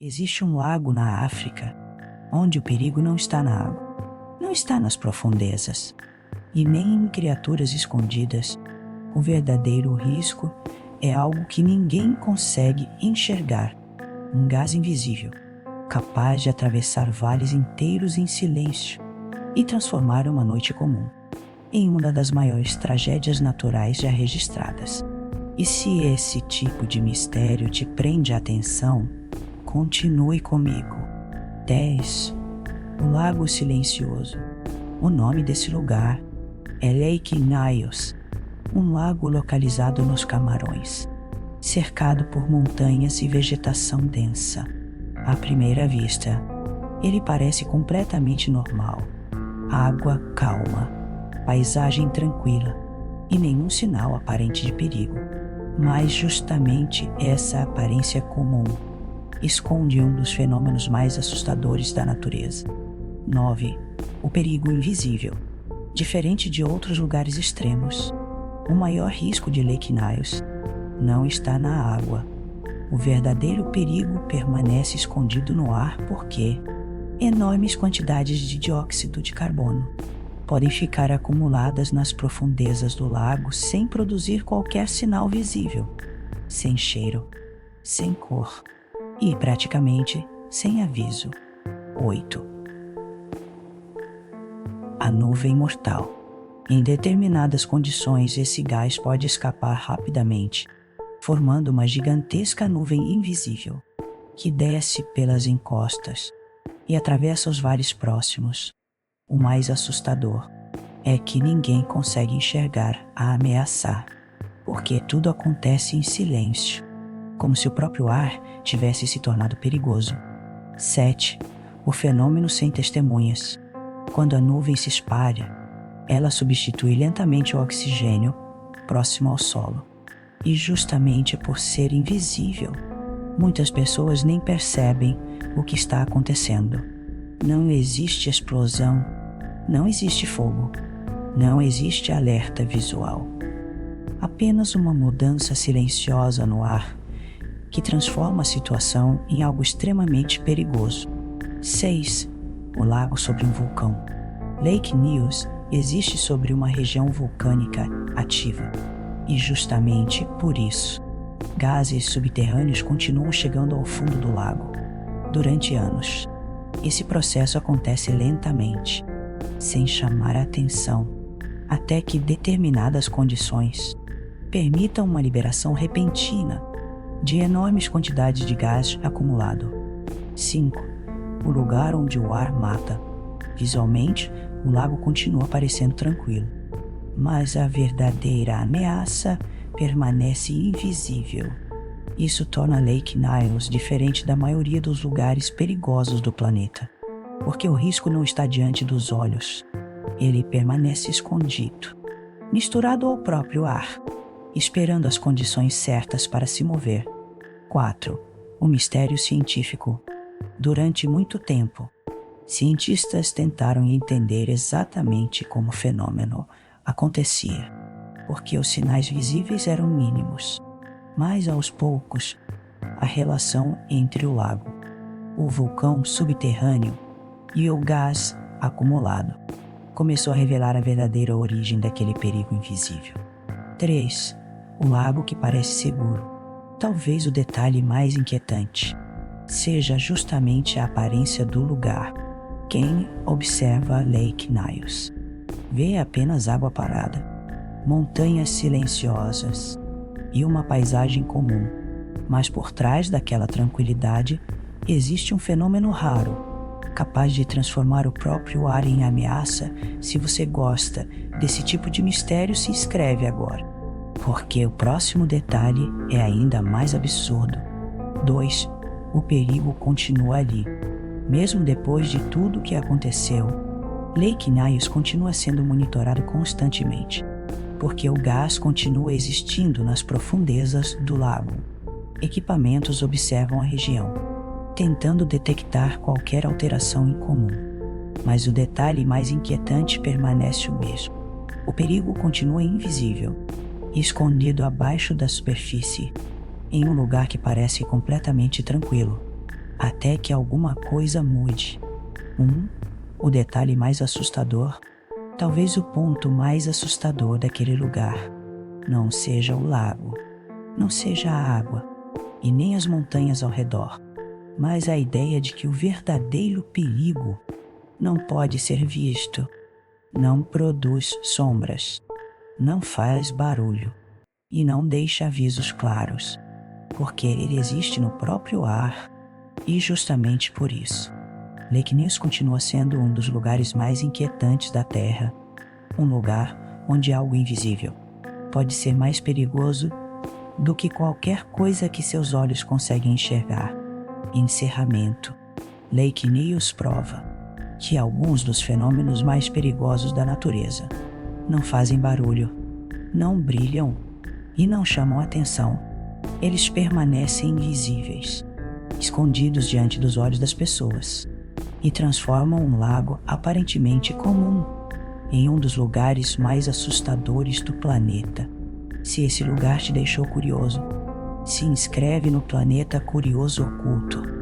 Existe um lago na África, onde o perigo não está na água, não está nas profundezas, e nem em criaturas escondidas. O verdadeiro risco é algo que ninguém consegue enxergar, um gás invisível, capaz de atravessar vales inteiros em silêncio e transformar uma noite comum em uma das maiores tragédias naturais já registradas. E se esse tipo de mistério te prende a atenção, continue comigo. 10. O Lago Silencioso. O nome desse lugar é Lake Nyos, um lago localizado nos Camarões, cercado por montanhas e vegetação densa. À primeira vista, ele parece completamente normal. Água calma, paisagem tranquila e nenhum sinal aparente de perigo. Mas justamente essa aparência comum esconde um dos fenômenos mais assustadores da natureza. 9. O perigo invisível. Diferente de outros lugares extremos, o maior risco de Lake Nyos não está na água. O verdadeiro perigo permanece escondido no ar porque enormes quantidades de dióxido de carbono podem ficar acumuladas nas profundezas do lago sem produzir qualquer sinal visível, sem cheiro, sem cor e praticamente sem aviso. 8. A nuvem mortal. Em determinadas condições, esse gás pode escapar rapidamente, formando uma gigantesca nuvem invisível que desce pelas encostas e atravessa os vales próximos. O mais assustador é que ninguém consegue enxergar a ameaçar, porque tudo acontece em silêncio, como se o próprio ar tivesse se tornado perigoso. 7. O fenômeno sem testemunhas. Quando a nuvem se espalha, ela substitui lentamente o oxigênio próximo ao solo. E justamente por ser invisível, muitas pessoas nem percebem o que está acontecendo. Não existe explosão, não existe fogo, não existe alerta visual. Apenas uma mudança silenciosa no ar que transforma a situação em algo extremamente perigoso. 6. O lago sobre um vulcão. Lake Nyos existe sobre uma região vulcânica ativa. E justamente por isso, gases subterrâneos continuam chegando ao fundo do lago durante anos. Esse processo acontece lentamente, sem chamar a atenção, até que determinadas condições permitam uma liberação repentina de enormes quantidades de gás acumulado. 5. O lugar onde o ar mata. Visualmente, o lago continua parecendo tranquilo, mas a verdadeira ameaça permanece invisível. Isso torna Lake Nyos diferente da maioria dos lugares perigosos do planeta, porque o risco não está diante dos olhos, ele permanece escondido, misturado ao próprio ar, esperando as condições certas para se mover. 4. O mistério científico. Durante muito tempo, cientistas tentaram entender exatamente como o fenômeno acontecia, porque os sinais visíveis eram mínimos. Mas aos poucos, a relação entre o lago, o vulcão subterrâneo e o gás acumulado começou a revelar a verdadeira origem daquele perigo invisível. 3. O lago que parece seguro. Talvez o detalhe mais inquietante seja justamente a aparência do lugar. Quem observa Lake Nyos vê apenas água parada, montanhas silenciosas e uma paisagem comum, mas por trás daquela tranquilidade existe um fenômeno raro, capaz de transformar o próprio ar em ameaça. Se você gosta desse tipo de mistério, se inscreve agora, porque o próximo detalhe é ainda mais absurdo. 2. O perigo continua ali. Mesmo depois de tudo o que aconteceu, Lake Nyos continua sendo monitorado constantemente, porque o gás continua existindo nas profundezas do lago. Equipamentos observam a região, tentando detectar qualquer alteração incomum. Mas o detalhe mais inquietante permanece o mesmo. O perigo continua invisível, escondido abaixo da superfície, em um lugar que parece completamente tranquilo, até que alguma coisa mude. O detalhe mais assustador, talvez o ponto mais assustador daquele lugar, não seja o lago, não seja a água e nem as montanhas ao redor, mas a ideia de que o verdadeiro perigo não pode ser visto, não produz sombras, não faz barulho e não deixa avisos claros, porque ele existe no próprio ar e justamente por isso. Lake Ness continua sendo um dos lugares mais inquietantes da Terra, um lugar onde algo invisível pode ser mais perigoso do que qualquer coisa que seus olhos conseguem enxergar. Encerramento. Lake Ness prova que alguns dos fenômenos mais perigosos da natureza não fazem barulho, não brilham e não chamam atenção. Eles permanecem invisíveis, escondidos diante dos olhos das pessoas, e transformam um lago aparentemente comum em um dos lugares mais assustadores do planeta. Se esse lugar te deixou curioso, se inscreve no Planeta Curioso Oculto.